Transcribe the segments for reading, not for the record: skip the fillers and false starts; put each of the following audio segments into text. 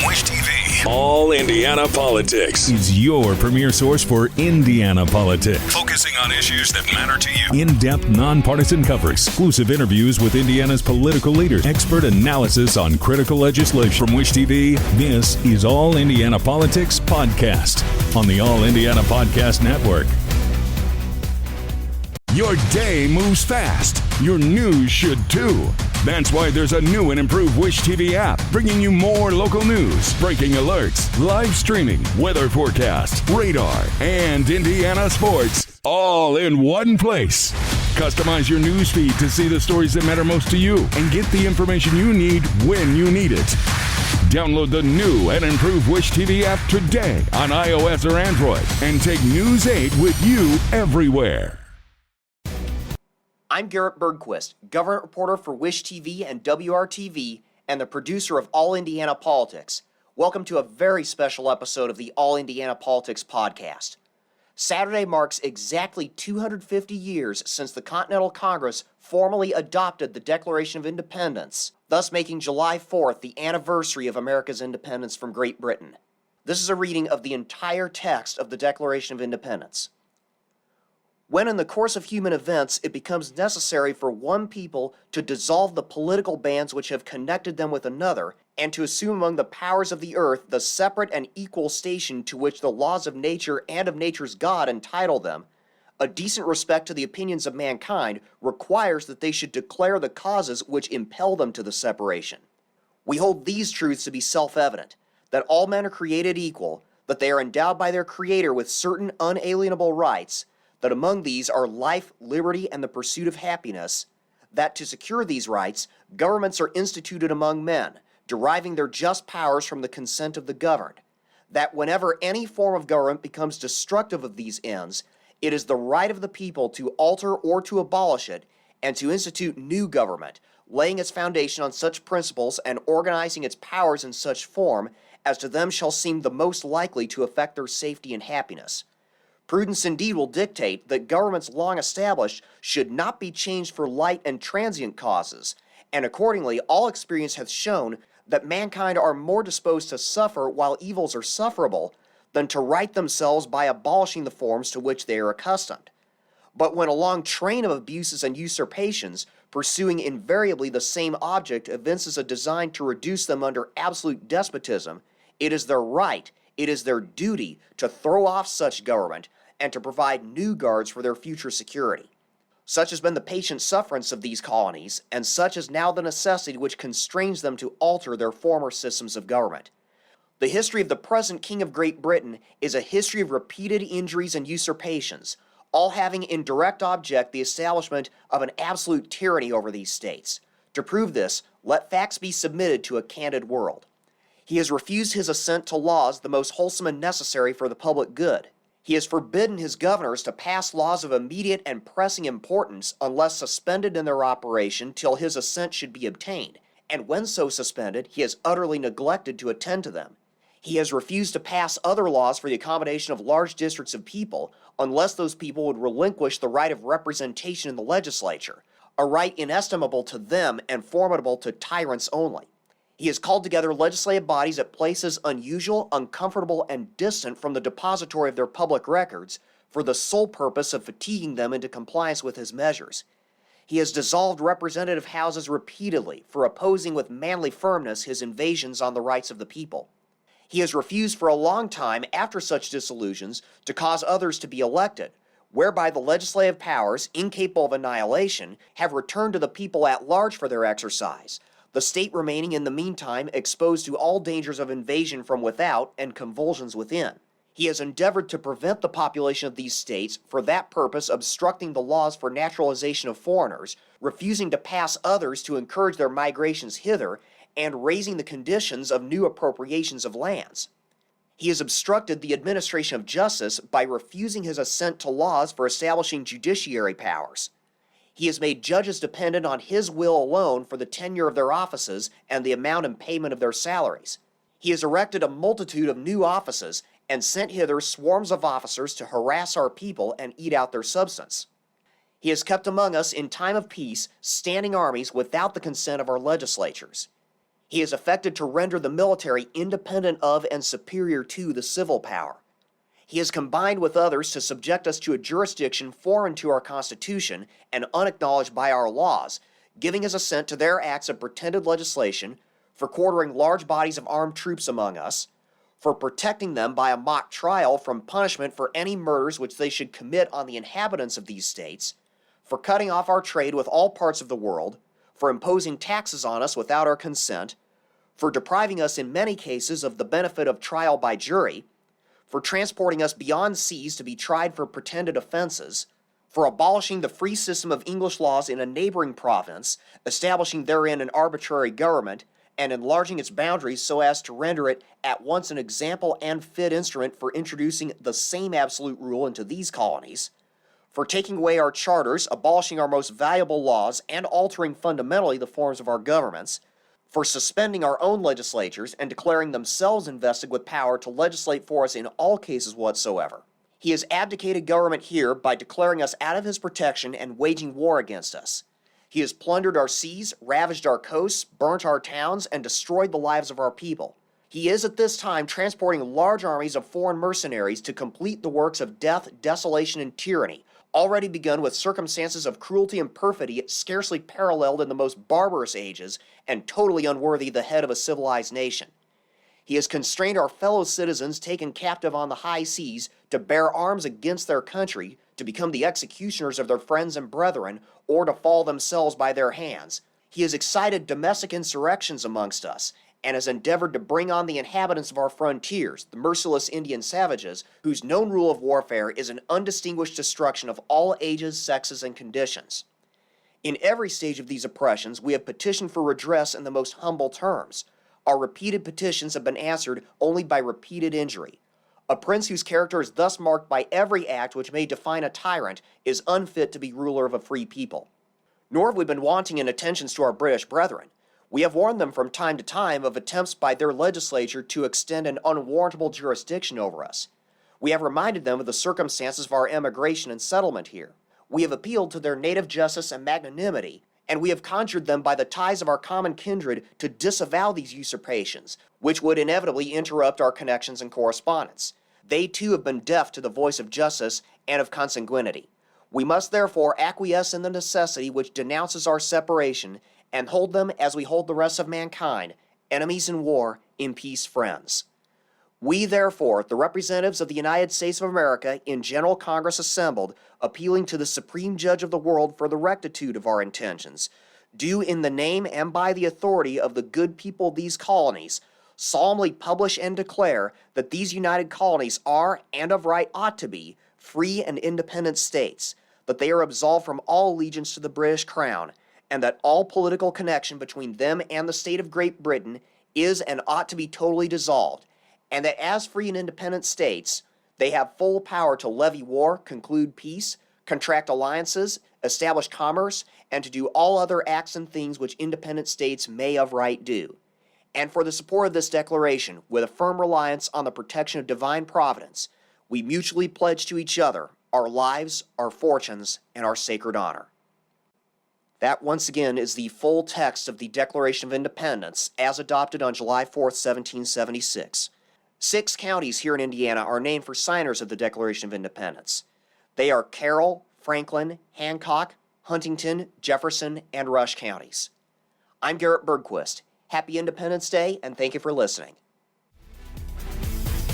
Wish TV. All Indiana Politics is your premier source for Indiana politics. Focusing on issues that matter to you. In-depth, nonpartisan coverage, exclusive interviews with Indiana's political leaders, expert analysis on critical legislation. From Wish TV, this is All Indiana Politics Podcast on the All Indiana Podcast Network. Your day moves fast. Your news should too. That's why there's a new and improved Wish TV app, bringing you more local news, breaking alerts, live streaming, weather forecasts, radar, and Indiana sports, all in one place. Customize your news feed to see the stories that matter most to you and get the information you need when you need it. Download the new and improved Wish TV app today on iOS or Android and take News 8 with you everywhere. I'm Garrett Bergquist, government reporter for Wish TV and WRTV and the producer of All Indiana Politics. Welcome to a very special episode of the All Indiana Politics podcast. Saturday marks exactly 250 years since the Continental Congress formally adopted the Declaration of Independence, thus making July 4th the anniversary of America's independence from Great Britain. This is a reading of the entire text of the Declaration of Independence. When in the course of human events it becomes necessary for one people to dissolve the political bands which have connected them with another, and to assume among the powers of the earth the separate and equal station to which the laws of nature and of nature's God entitle them, a decent respect to the opinions of mankind requires that they should declare the causes which impel them to the separation. We hold these truths to be self-evident, that all men are created equal, that they are endowed by their Creator with certain unalienable rights, that among these are life, liberty, and the pursuit of happiness, that to secure these rights, governments are instituted among men, deriving their just powers from the consent of the governed, that whenever any form of government becomes destructive of these ends, it is the right of the people to alter or to abolish it, and to institute new government, laying its foundation on such principles and organizing its powers in such form as to them shall seem the most likely to affect their safety and happiness. Prudence indeed will dictate that governments long established should not be changed for light and transient causes, and accordingly all experience hath shown that mankind are more disposed to suffer while evils are sufferable than to right themselves by abolishing the forms to which they are accustomed. But when a long train of abuses and usurpations, pursuing invariably the same object, evinces a design to reduce them under absolute despotism, it is their right, it is their duty to throw off such government and to provide new guards for their future security. Such has been the patient sufferance of these colonies, and such is now the necessity which constrains them to alter their former systems of government. The history of the present King of Great Britain is a history of repeated injuries and usurpations, all having in direct object the establishment of an absolute tyranny over these states. To prove this, let facts be submitted to a candid world. He has refused his assent to laws the most wholesome and necessary for the public good. He has forbidden his governors to pass laws of immediate and pressing importance unless suspended in their operation till his assent should be obtained, and when so suspended, he has utterly neglected to attend to them. He has refused to pass other laws for the accommodation of large districts of people unless those people would relinquish the right of representation in the legislature, a right inestimable to them and formidable to tyrants only. He has called together legislative bodies at places unusual, uncomfortable, and distant from the depository of their public records for the sole purpose of fatiguing them into compliance with his measures. He has dissolved representative houses repeatedly for opposing with manly firmness his invasions on the rights of the people. He has refused for a long time after such dissolutions to cause others to be elected, whereby the legislative powers, incapable of annihilation, have returned to the people at large for their exercise, the state remaining in the meantime exposed to all dangers of invasion from without and convulsions within. He has endeavored to prevent the population of these states, for that purpose obstructing the laws for naturalization of foreigners, refusing to pass others to encourage their migrations hither, and raising the conditions of new appropriations of lands. He has obstructed the administration of justice by refusing his assent to laws for establishing judiciary powers. He has made judges dependent on his will alone for the tenure of their offices and the amount and payment of their salaries. He has erected a multitude of new offices and sent hither swarms of officers to harass our people and eat out their substance. He has kept among us in time of peace standing armies without the consent of our legislatures. He has effected to render the military independent of and superior to the civil power. He has combined with others to subject us to a jurisdiction foreign to our Constitution and unacknowledged by our laws, giving his assent to their acts of pretended legislation, for quartering large bodies of armed troops among us, for protecting them by a mock trial from punishment for any murders which they should commit on the inhabitants of these states, for cutting off our trade with all parts of the world, for imposing taxes on us without our consent, for depriving us in many cases of the benefit of trial by jury, for transporting us beyond seas to be tried for pretended offenses, for abolishing the free system of English laws in a neighboring province, establishing therein an arbitrary government, and enlarging its boundaries so as to render it at once an example and fit instrument for introducing the same absolute rule into these colonies, for taking away our charters, abolishing our most valuable laws, and altering fundamentally the forms of our governments, for suspending our own legislatures and declaring themselves invested with power to legislate for us in all cases whatsoever. He has abdicated government here by declaring us out of his protection and waging war against us. He has plundered our seas, ravaged our coasts, burnt our towns, and destroyed the lives of our people. He is at this time transporting large armies of foreign mercenaries to complete the works of death, desolation, and tyranny, already begun with circumstances of cruelty and perfidy scarcely paralleled in the most barbarous ages and totally unworthy the head of a civilized nation. He has constrained our fellow citizens taken captive on the high seas to bear arms against their country, to become the executioners of their friends and brethren, or to fall themselves by their hands. He has excited domestic insurrections amongst us, and has endeavored to bring on the inhabitants of our frontiers, the merciless Indian savages, whose known rule of warfare is an undistinguished destruction of all ages, sexes, and conditions. In every stage of these oppressions, we have petitioned for redress in the most humble terms. Our repeated petitions have been answered only by repeated injury. A prince whose character is thus marked by every act which may define a tyrant is unfit to be ruler of a free people. Nor have we been wanting in attentions to our British brethren. We have warned them from time to time of attempts by their legislature to extend an unwarrantable jurisdiction over us. We have reminded them of the circumstances of our emigration and settlement here. We have appealed to their native justice and magnanimity, and we have conjured them by the ties of our common kindred to disavow these usurpations, which would inevitably interrupt our connections and correspondence. They too have been deaf to the voice of justice and of consanguinity. We must therefore acquiesce in the necessity which denounces our separation, and hold them as we hold the rest of mankind, enemies in war, in peace friends. We, therefore, the representatives of the United States of America in General Congress assembled, appealing to the Supreme Judge of the world for the rectitude of our intentions, do in the name and by the authority of the good people of these colonies, solemnly publish and declare that these united colonies are, and of right ought to be, free and independent states, that they are absolved from all allegiance to the British Crown, and that all political connection between them and the state of Great Britain is and ought to be totally dissolved, and that as free and independent states, they have full power to levy war, conclude peace, contract alliances, establish commerce, and to do all other acts and things which independent states may of right do. And for the support of this declaration, with a firm reliance on the protection of divine providence, we mutually pledge to each other our lives, our fortunes, and our sacred honor. That, once again, is the full text of the Declaration of Independence as adopted on July 4th, 1776. 6 counties here in Indiana are named for signers of the Declaration of Independence. They are Carroll, Franklin, Hancock, Huntington, Jefferson, and Rush counties. I'm Garrett Bergquist. Happy Independence Day, and thank you for listening.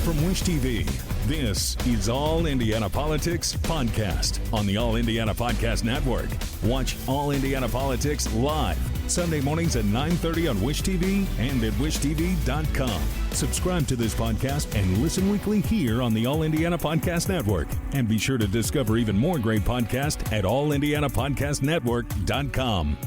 From Wish TV, this is All Indiana Politics Podcast on the All Indiana Podcast Network. Watch All Indiana Politics live Sunday mornings at 9:30 on Wish TV and at wishtv.com. Subscribe to this podcast and listen weekly here on the All Indiana Podcast Network. And be sure to discover even more great podcasts at allindianapodcastnetwork.com.